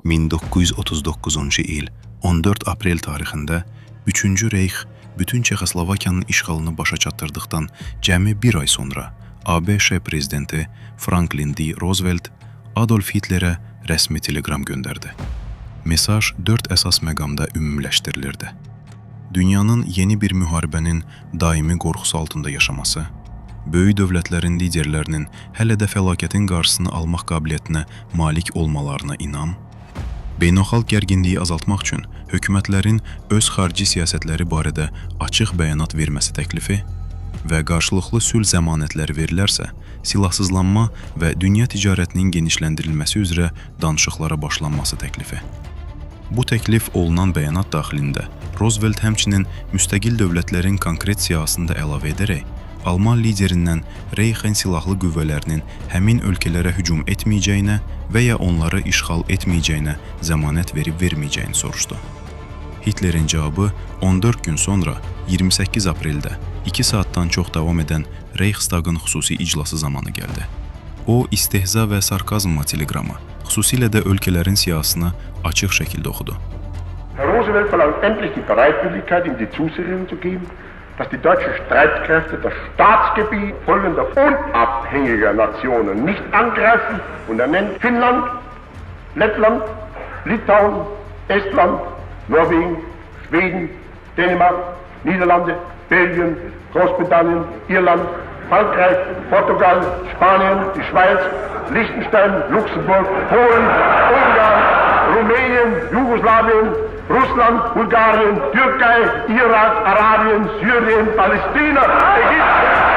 1939-cu il 14 aprel tarixində 3-cü Reyx bütün Çexoslovakiyanın işğalını başa çatdırdıqdan cəmi bir ay sonra ABŞ prezidenti Franklin D. Roosevelt Adolf Hitlerə rəsmi telegram göndərdi. Mesaj 4 əsas məqamda ümumiləşdirilirdi. Dünyanın yeni bir müharibənin daimi qorxusu altında yaşaması, böyük dövlətlərin liderlərinin hələ də fəlakətin qarşısını almaq qabiliyyətinə malik olmalarına inam, beynəlxalq gərginliyi azaltmaq üçün hökumətlərin öz xarici siyasətləri barədə açıq bəyanat verməsi təklifi və qarşılıqlı sülh zəmanətləri verilərsə, silahsızlanma və dünya ticarətinin genişləndirilməsi üzrə danışıqlara başlanması təklifi. Bu təklif olunan bəyanat daxilində Roosevelt həmçinin müstəqil dövlətlərin konkret siyahısında əlavə edərək, Alman liderindən Reyxin silahlı qüvvələrinin həmin ölkələrə hücum etməyəcəyinə və ya onları işğal etməyəcəyinə zəmanət verib-verməyəcəyini soruşdu. Hitlerin cavabı 14 gün sonra 28 apreldə 2 saatdan çox davam edən Reichstagın xüsusi iclası zamanı gəldi. O, istehza və sarkazmla telegramı, xüsusilə də ölkələrin siyahısını açıq şəkildə oxudu. Herr Roosevelt verlangt endlich die Bereitwilligkeit, ihm die Zusicherung zu geben, dass die deutschen Streitkräfte das Staatsgebiet folgender unabhängiger Nationen nicht angreifen und er nennt Finnland, Lettland, Litauen, Estland, Norwegen, Schweden, Dänemark, Niederlande, Belgien, Großbritannien, Irland, Frankreich, Portugal, Spanien, die Schweiz, Liechtenstein, Luxemburg, Polen, Ungarn, Rumänien, Jugoslawien, Russland, Bulgarien, Türkei, Irak, Arabien, Syrien, Palästina, Ägypten,